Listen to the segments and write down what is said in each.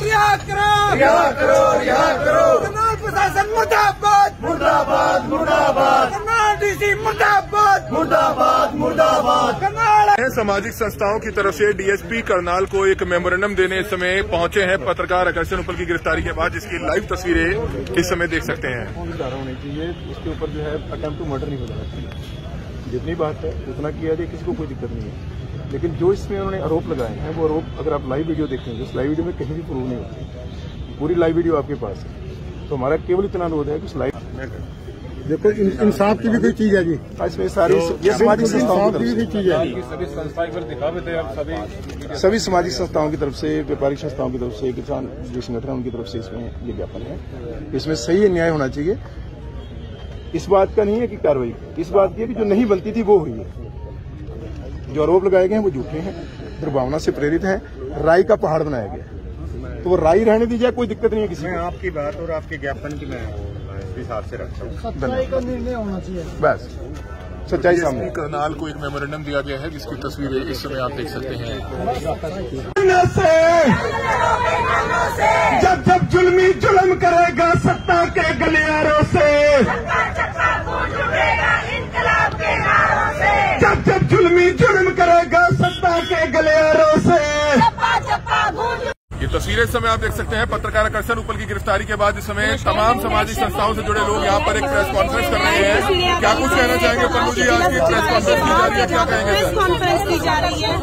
रिहा करो, रिहा करो, रिहा करो। करनाल प्रशासन मुर्दाबाद, मुर्दाबाद, मुर्दाबाद। करनाल डीसी मुर्दाबाद, मुर्दाबाद, मुर्दाबाद। करनाल सामाजिक संस्थाओं की तरफ से डीएसपी करनाल को एक मेमोरेंडम देने इस समय पहुंचे हैं पत्रकार आकर्षण उपल की गिरफ्तारी के बाद, जिसकी लाइव तस्वीरें इस समय देख सकते हैं। धारा होनी चाहिए, इसके ऊपर जो है अटेम्प्ट टू मर्डर नहीं हो जाना चाहिए। जितनी बात है उतना किया जाए, किसी को कोई दिक्कत नहीं है। लेकिन जो इसमें उन्होंने आरोप लगाए हैं वो आरोप अगर आप लाइव वीडियो देखेंगे, उस लाइव वीडियो में कहीं भी प्रूव नहीं होती। पूरी लाइव वीडियो आपके पास है, तो हमारा केवल इतना अनुरोध है कि उस लाइव देखो इंसाफ की भी कोई चीज है जी, इसमें सारी ये सामाजिक संस्थाओं की भी चीज है। सभी सामाजिक संस्थाओं की तरफ से, व्यापारिक संस्थाओं की तरफ से, किसान जो संगठन उनकी तरफ से इसमें ये ज्ञापन है। इसमें सही न्याय होना चाहिए। इस बात का नहीं है कि कार्रवाई, इस बात की है कि जो नहीं बनती थी वो हुई है। जो आरोप लगाए गए हैं वो झूठे हैं, दुर्भावना से प्रेरित है, राई का पहाड़ बनाया गया, तो वो राई रहने दी जाए, कोई दिक्कत नहीं है किसी को। आपकी बात और आपके ज्ञापन की मैं इस हिसाब से रखता हूँ। सच्चाई का निर्णय होना चाहिए, बस सच्चाई सामने। करनाल को एक मेमोरेंडम दिया गया है, जिसकी तस्वीरें इस समय आप देख सकते हैं। जब जब जुल्मी जुल्म करेगा सत्ता के गलियारों से, जब जब जुल्मी जुल्म करेगा सत्ता के गलियारों से। ये तस्वीरें इस समय आप देख सकते हैं पत्रकार आकर्षण उपल की गिरफ्तारी के बाद इस समय तमाम सामाजिक संस्थाओं से जुड़े लोग यहाँ पर एक प्रेस कॉन्फ्रेंस कर रहे हैं। क्या कुछ कहना चाहेंगे पन्नू जी? आज की प्रेस कॉन्फ्रेंस की जा रही है, क्या कहेंगे? प्रेस कॉन्फ्रेंस की जा रही है,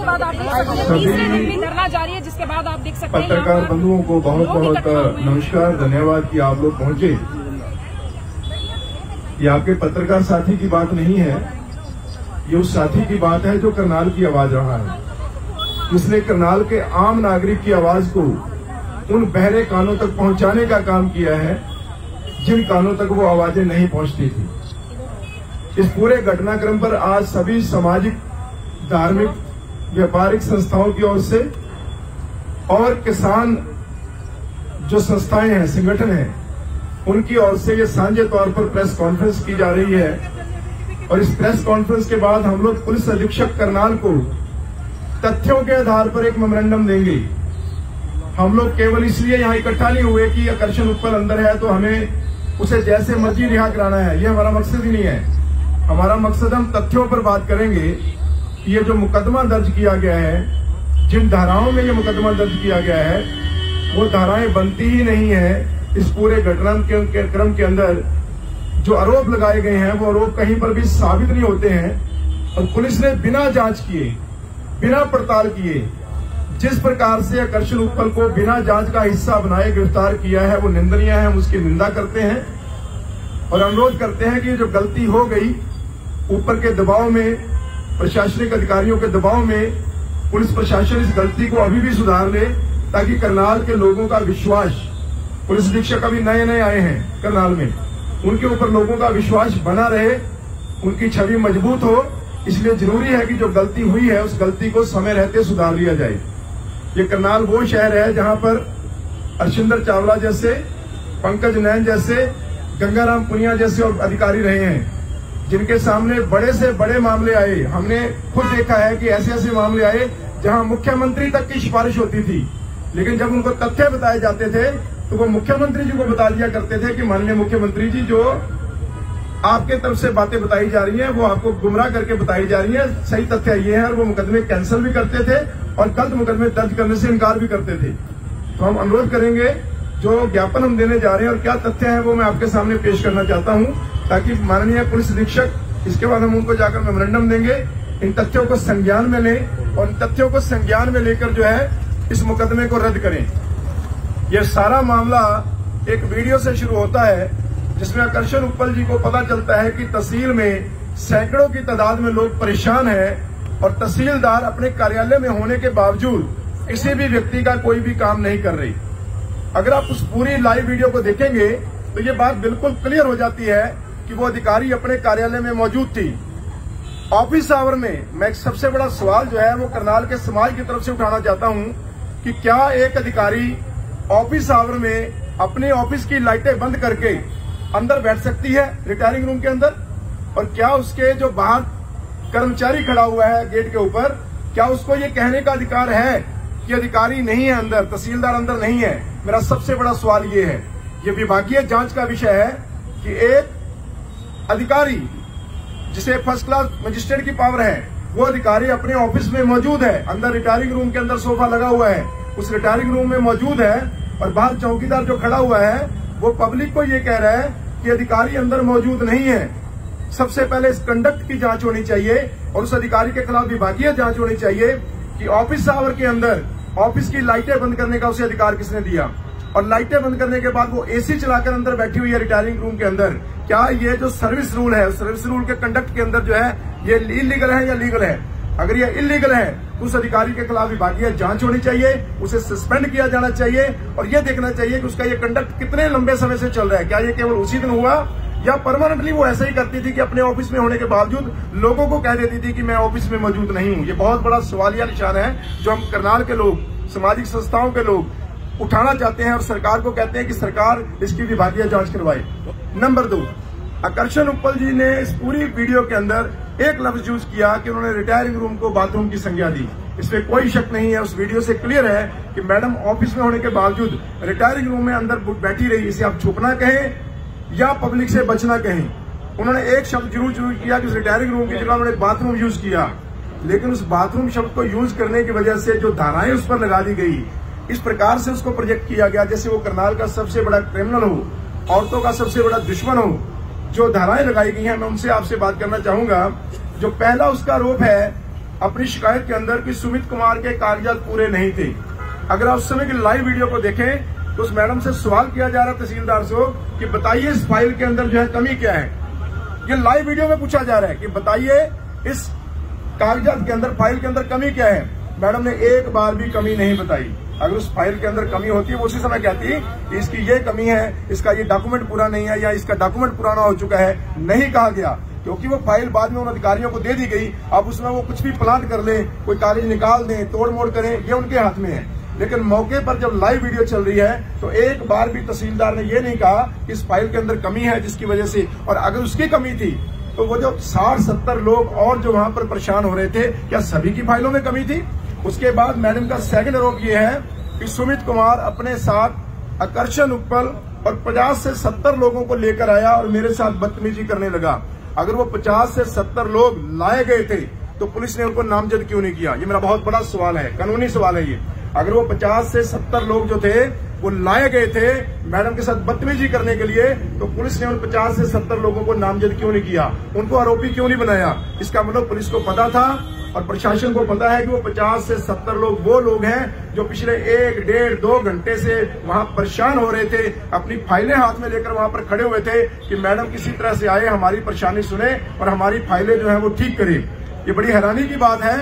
धरना जारी है, जिसके बाद आप देख सकते हैं पत्रकार बंधुओं को बहुत बहुत नमस्कार, धन्यवाद कि आप लोग पहुंचे। ये आपके पत्रकार साथी की बात नहीं है, ये उस साथी की बात है जो करनाल की आवाज रहा है। इसने करनाल के आम नागरिक की आवाज को उन बहरे कानों तक पहुंचाने का काम किया है जिन कानों तक वो आवाजें नहीं पहुंचती थी। इस पूरे घटनाक्रम पर आज सभी सामाजिक, धार्मिक, व्यापारिक संस्थाओं की ओर से और किसान जो संस्थाएं हैं, संगठन हैं, उनकी ओर से ये साझे तौर पर प्रेस कॉन्फ्रेंस की जा रही है। और इस प्रेस कॉन्फ्रेंस के बाद हम लोग पुलिस अधीक्षक करनाल को तथ्यों के आधार पर एक मेमोरेंडम देंगे। हम लोग केवल इसलिए यहाँ इकट्ठा नहीं हुए कि आकर्षण उपल अंदर है तो हमें उसे जैसे मर्जी रिहा कराना है, ये हमारा मकसद ही नहीं है। हमारा मकसद, हम तथ्यों पर बात करेंगे कि ये जो मुकदमा दर्ज किया गया है, जिन धाराओं में ये मुकदमा दर्ज किया गया है, वो धाराएं बनती ही नहीं है। इस पूरे घटनाक्रम के अंदर जो आरोप लगाए गए हैं वो आरोप कहीं पर भी साबित नहीं होते हैं। और पुलिस ने बिना जांच किए, बिना पड़ताल किए, जिस प्रकार से आकर्षण उपल को बिना जांच का हिस्सा बनाए गिरफ्तार किया है, वो निंदनीय है। हम उसकी निंदा करते हैं और अनुरोध करते हैं कि जो गलती हो गई, ऊपर के दबाव में, प्रशासनिक अधिकारियों के दबाव में, पुलिस प्रशासन इस गलती को अभी भी सुधार ले, ताकि करनाल के लोगों का विश्वास, पुलिस अधीक्षक अभी नए नए आए हैं करनाल में, उनके ऊपर लोगों का विश्वास बना रहे, उनकी छवि मजबूत हो। इसलिए जरूरी है कि जो गलती हुई है उस गलती को समय रहते सुधार लिया जाए। ये करनाल वो शहर है जहां पर हरशिंदर चावला जैसे, पंकज नैन जैसे, गंगाराम पुनिया जैसे और अधिकारी रहे हैं, जिनके सामने बड़े से बड़े मामले आए। हमने खुद देखा है कि ऐसे ऐसे मामले आए जहां मुख्यमंत्री तक की सिफारिश होती थी, लेकिन जब उनको तथ्य बताए जाते थे तो वो मुख्यमंत्री जी को बता दिया करते थे कि माननीय मुख्यमंत्री जी, जो आपके तरफ से बातें बताई जा रही हैं वो आपको गुमराह करके बताई जा रही हैं, सही तथ्य ये है। और वो मुकदमे कैंसिल भी करते थे और गलत मुकदमे दर्ज करने से इनकार भी करते थे। तो हम अनुरोध करेंगे, जो ज्ञापन हम देने जा रहे हैं और क्या तथ्य है वो मैं आपके सामने पेश करना चाहता हूं, ताकि माननीय पुलिस अधीक्षक, इसके बाद हम उनको जाकर मेमोरेंडम देंगे, इन तथ्यों को संज्ञान में लें और इन तथ्यों को संज्ञान में लेकर जो है इस मुकदमे को रद्द करें। यह सारा मामला एक वीडियो से शुरू होता है जिसमें आकर्षण उपल जी को पता चलता है कि तहसील में सैकड़ों की तादाद में लोग परेशान हैं और तहसीलदार अपने कार्यालय में होने के बावजूद किसी भी व्यक्ति का कोई भी काम नहीं कर रही। अगर आप उस पूरी लाइव वीडियो को देखेंगे तो ये बात बिल्कुल क्लियर हो जाती है कि वो अधिकारी अपने कार्यालय में मौजूद थी। ऑफिस आवर में मैं एक सबसे बड़ा सवाल जो है वो करनाल के समाज की तरफ से उठाना चाहता हूं कि क्या एक अधिकारी ऑफिस आवर में अपने ऑफिस की लाइटें बंद करके अंदर बैठ सकती है रिटायरिंग रूम के अंदर, और क्या उसके जो बाहर कर्मचारी खड़ा हुआ है गेट के ऊपर, क्या उसको ये कहने का अधिकार है कि अधिकारी नहीं है अंदर, तहसीलदार अंदर नहीं है, मेरा सबसे बड़ा सवाल ये है, ये विभागीय जांच का विषय है कि एक अधिकारी जिसे फर्स्ट क्लास मजिस्ट्रेट की पावर है, वो अधिकारी अपने ऑफिस में मौजूद है, अंदर रिटायरिंग रूम के अंदर सोफा लगा हुआ है, उस रिटायरिंग रूम में मौजूद है, और बाहर चौकीदार जो खड़ा हुआ है वो पब्लिक को ये कह रहा है कि अधिकारी अंदर मौजूद नहीं है। सबसे पहले इस कंडक्ट की जांच होनी चाहिए और उस अधिकारी के खिलाफ विभागीय जांच होनी चाहिए कि ऑफिस आवर के अंदर ऑफिस की लाइटें बंद करने का उसे अधिकार किसने दिया, और लाइटें बंद करने के बाद वो एसी चलाकर अंदर बैठी हुई है रिटायरिंग रूम के अंदर। क्या ये जो सर्विस रूल है, सर्विस रूल के कंडक्ट के अंदर जो है ये इलीगल है या लीगल है? अगर ये इलीगल है तो उस अधिकारी के खिलाफ विभागीय जांच होनी चाहिए, उसे सस्पेंड किया जाना चाहिए और ये देखना चाहिए कि उसका ये कंडक्ट कितने लंबे समय से चल रहा है। क्या ये केवल उसी दिन हुआ या परमानेंटली वो ऐसा ही करती थी कि अपने ऑफिस में होने के बावजूद लोगों को कह देती थी कि मैं ऑफिस में मौजूद नहीं हूं? ये बहुत बड़ा सवालिया निशान है जो हम करनाल के लोग, सामाजिक संस्थाओं के लोग उठाना चाहते हैं और सरकार को कहते हैं कि सरकार इसकी विभागीय जांच करवाए। नंबर 2, आकर्षण उपल जी ने इस पूरी वीडियो के अंदर एक लफ्ज यूज किया कि उन्होंने रिटायरिंग रूम को बाथरूम की संज्ञा दी। इसमें कोई शक नहीं है, उस वीडियो से क्लियर है कि मैडम ऑफिस में होने के बावजूद रिटायरिंग रूम में अंदर बैठी रही। इसे आप छुपना कहें या पब्लिक से बचना कहें, उन्होंने एक शब्द जरूर किया कि रिटायरिंग रूम की जगह उन्होंने बाथरूम यूज किया, लेकिन उस बाथरूम शब्द को यूज करने की वजह से जो धाराएं उस पर लगा दी गई, इस प्रकार से उसको प्रोजेक्ट किया गया जैसे वो करनाल का सबसे बड़ा क्रिमिनल हो, औरतों का सबसे बड़ा दुश्मन हो। जो धाराएं लगाई गई हैं, मैं उनसे आपसे बात करना चाहूंगा। जो पहला उसका आरोप है अपनी शिकायत के अंदर कि सुमित कुमार के कागजात पूरे नहीं थे। अगर आप उस समय की लाइव वीडियो को देखें तो उस मैडम से सवाल किया जा रहा तहसीलदार से कि बताइए इस फाइल के अंदर जो है कमी क्या है। ये लाइव वीडियो में पूछा जा रहा है कि बताइए इस कागजात के अंदर, फाइल के अंदर कमी क्या है। मैडम ने एक बार भी कमी नहीं बताई। अगर उस फाइल के अंदर कमी होती है वो उसी समय कहती कि इसकी ये कमी है, इसका ये डॉक्यूमेंट पूरा नहीं है या इसका डॉक्यूमेंट पुराना हो चुका है। नहीं कहा गया क्योंकि वो फाइल बाद में उन अधिकारियों को दे दी गई। अब उसमें वो कुछ भी प्लान कर ले, कोई कागज निकाल दें, तोड़ मोड़ करें, ये उनके हाथ में है। लेकिन मौके पर जब लाइव वीडियो चल रही है तो एक बार भी तहसीलदार ने ये नहीं कहा कि इस फाइल के अंदर कमी है जिसकी वजह से, और अगर उसकी कमी थी तो वो जो 60-70 लोग और जो वहां पर परेशान हो रहे थे, क्या सभी की फाइलों में कमी थी? उसके बाद मैडम का सेकंड आरोप ये है कि सुमित कुमार अपने साथ आकर्षण उपल और 50 से 70 लोगों को लेकर आया और मेरे साथ बदतमीजी करने लगा। अगर वो 50 से 70 लोग लाए गए थे तो पुलिस ने उनको नामजद क्यों नहीं किया? ये मेरा बहुत बड़ा सवाल है, कानूनी सवाल है ये। अगर वो 50 से 70 लोग जो थे वो लाए गए थे मैडम के साथ बदतमीजी करने के लिए, तो पुलिस ने उन 50 से 70 लोगों को नामजद क्यों नहीं किया? उनको आरोपी क्यों नहीं बनाया? इसका मतलब पुलिस को पता था और प्रशासन को पता है कि वो 50 से 70 लोग वो लोग हैं जो पिछले 1, 1.5, 2 घंटे से वहां परेशान हो रहे थे, अपनी फाइलें हाथ में लेकर वहां पर खड़े हुए थे कि मैडम किसी तरह से आए, हमारी परेशानी सुने और हमारी फाइलें जो है वो ठीक करे। ये बड़ी हैरानी की बात है।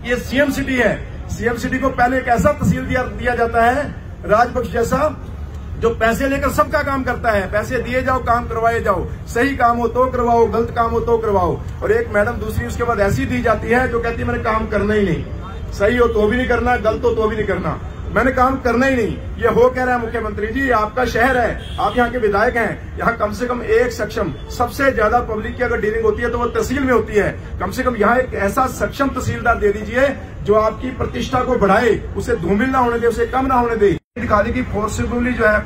ये सीएम सिटी है। सीएम सिटी को पहले एक ऐसा तहसील दिया जाता है राजपक्ष जैसा, जो पैसे लेकर सबका काम करता है। पैसे दिए जाओ, काम करवाए जाओ, सही काम हो तो करवाओ, गलत काम हो तो करवाओ। और एक मैडम दूसरी उसके बाद ऐसी दी जाती है जो कहती है मैंने काम करना ही नहीं, सही हो तो भी नहीं करना, गलत हो तो भी नहीं करना, मैंने काम करना ही नहीं। ये हो कह रहा है मुख्यमंत्री जी, आपका शहर है, आप यहाँ के विधायक हैं, यहाँ कम से कम एक सक्षम, सबसे ज्यादा पब्लिक की अगर डीलिंग होती है तो वो तहसील में होती है। कम से कम यहाँ एक ऐसा सक्षम तहसीलदार दे दीजिए जो आपकी प्रतिष्ठा को बढ़ाए, उसे धूमिल ना होने दे, उसे कम ना होने दे। दिखा दी कि फोर्सिबली जो है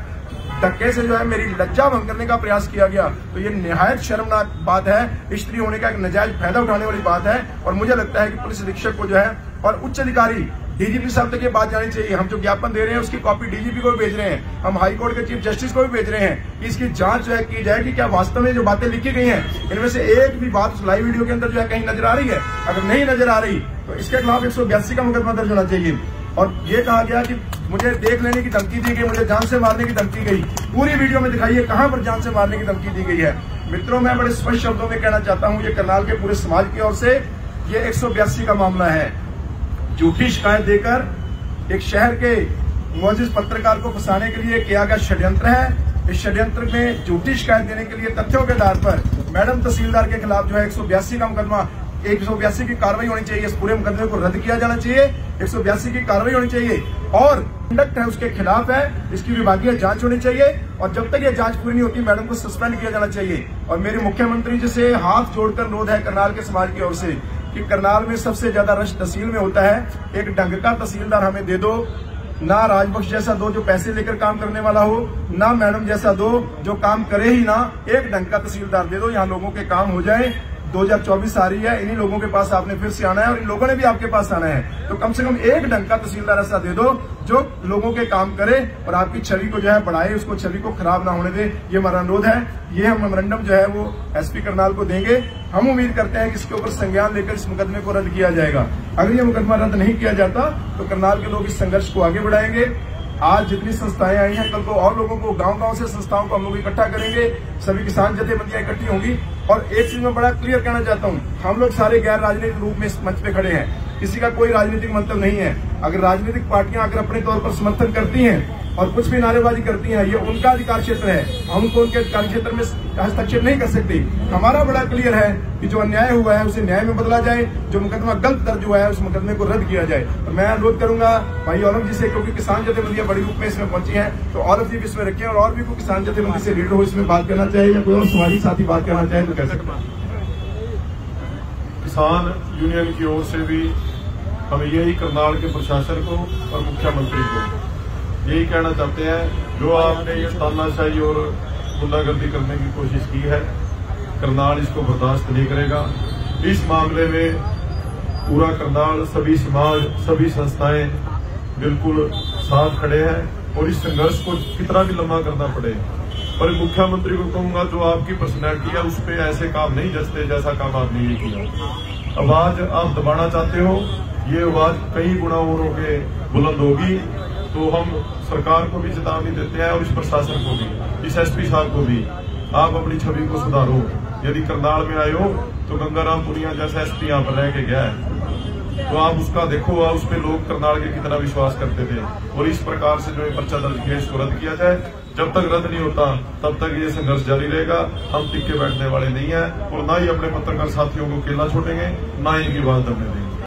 धक्के से जो है मेरी लज्जा भंग करने का प्रयास किया गया, तो ये निहायत शर्मनाक बात है। स्त्री होने का एक नाजायज फायदा उठाने वाली बात है। और मुझे लगता है कि पुलिस अधीक्षक को जो है और उच्च अधिकारी डीजीपी साहब तक ये बात जानी चाहिए। हम जो ज्ञापन दे रहे हैं उसकी कॉपी डीजीपी को भी भेज रहे हैं, हम हाईकोर्ट के चीफ जस्टिस को भी भेज रहे हैं कि इसकी जांच जो है की जाए कि क्या वास्तव में जो बातें लिखी गई हैं इनमें से एक भी बात उस लाइव वीडियो के अंदर जो है कहीं नजर आ रही है। अगर नहीं नजर आ रही तो इसके खिलाफ 182 का मुकदमा दर्ज होना चाहिए। और ये कहा गया कि मुझे देख लेने की धमकी दी गई, मुझे जान से मारने की धमकी गई। पूरी वीडियो में दिखाइए कहां पर जान से मारने की धमकी दी गई है। मित्रों, मैं बड़े स्पष्ट शब्दों में कहना चाहता हूं, ये करनाल के पूरे समाज की ओर से ये 182 का मामला है। झूठी शिकायत देकर एक शहर के मुअज्जिज पत्रकार को फंसाने के लिए किया गया षड्यंत्र है। इस षड्यंत्र में झूठी शिकायत देने के लिए तथ्यों के आधार पर मैडम तहसीलदार के खिलाफ जो है 182 का मुकदमा, 182 की कार्रवाई होनी चाहिए। इस पूरे मुकदमे को रद्द किया जाना चाहिए, 182 की कार्रवाई होनी चाहिए और कंडक्ट है उसके खिलाफ है, इसकी विभागीय जांच होनी चाहिए। और जब तक ये जांच पूरी नहीं होती मैडम को सस्पेंड किया जाना चाहिए। और मेरे मुख्यमंत्री जी से हाथ जोड़कर अनुरोध है करनाल के समाज की ओर से कि करनाल में सबसे ज्यादा रश तहसील में होता है। एक ढंग का तहसीलदार हमें दे दो, ना राजबख्श जैसा दो जो पैसे लेकर काम करने वाला हो, ना मैडम जैसा दो जो काम करे ही ना। एक ढंग का तहसीलदार दे दो, यहाँ लोगों के काम हो जाए। 2024 आ रही है, इन्हीं लोगों के पास आपने फिर से आना है और इन लोगों ने भी आपके पास आना है। तो कम से कम एक ढंग का तहसीलदार ऐसा दे दो जो लोगों के काम करे और आपकी छवि को जो है बढ़ाए, उसको छवि को खराब ना होने दे। ये हमारा अनुरोध है। ये हम मेमोरेंडम जो है वो एसपी करनाल को देंगे। हम उम्मीद करते हैं कि इसके ऊपर संज्ञान लेकर इस मुकदमे को रद्द किया जाएगा। अगर ये मुकदमा रद्द नहीं किया जाता तो करनाल के लोग इस संघर्ष को आगे बढ़ाएंगे। आज जितनी संस्थाएं आई हैं, कल को और लोगों को गांव-गांव से संस्थाओं को हम लोग इकट्ठा करेंगे। सभी किसान जथेबंदियां इकट्ठी होंगी। और एक चीज मैं बड़ा क्लियर कहना चाहता हूं, हम लोग सारे गैर राजनीतिक रूप में इस मंच पे खड़े हैं। किसी का कोई राजनीतिक मंतव्य नहीं है। अगर राजनीतिक पार्टियां अगर अपने तौर पर समर्थन करती हैं और कुछ भी नारेबाजी करती हैं, ये उनका अधिकार क्षेत्र है। हम उनको उनके अधिकार क्षेत्र में हस्तक्षेप नहीं कर सकते। हमारा बड़ा क्लियर है कि जो अन्याय हुआ है उसे न्याय में बदला जाए, जो मुकदमा गलत दर्ज हुआ है उस मुकदमे को रद्द किया जाए। और मैं अनुरोध करूंगा भाई औरंग जी से, क्योंकि किसान जथेबंदियां बड़ी रूप में इसमें पहुंची हैं, तो औरंग जी भी इसमें रखें और भी कोई किसान जथेबंदी से लीडर हो इसमें बात करना चाहे या कोई और समाजी साथी बात करना चाहे तो कह सकते हैं। किसान यूनियन की ओर से भी हम यही करनाल के प्रशासन को और मुख्यमंत्री को यही कहना चाहते हैं, जो आपने ये तानाशाही और गुंडागर्दी करने की कोशिश की है, करनाल इसको बर्दाश्त नहीं करेगा। इस मामले में पूरा करनाल, सभी समाज, सभी संस्थाएं बिल्कुल साथ खड़े हैं और इस संघर्ष को कितना भी लंबा करना पड़े। पर मुख्यमंत्री को कहूंगा, जो आपकी पर्सनैलिटी है उस पर ऐसे काम नहीं जचते जैसा काम आपने ये किया। आवाज आप दबाना चाहते हो, ये आवाज कई गुना और होके बुलंद होगी। तो हम सरकार को भी चेतावनी देते हैं और इस प्रशासन को भी, इस एसपी साहब को भी, आप अपनी छवि को सुधारो। यदि करनाल में आए हो तो गंगाराम पुनिया जैसा एसपी यहाँ पर रह के गया है, तो आप उसका देखो, उस पर लोग करनाल के कितना विश्वास करते थे। और इस प्रकार से जो ये पर्चा दर्ज किया इसको रद्द किया जाए। जब तक रद्द नहीं होता तब तक ये संघर्ष जारी रहेगा। हम टिक के बैठने वाले नहीं है और ना ही अपने पत्रकार साथियों को अकेला छोड़ेंगे, ना ही इनकी बात दबने देंगे।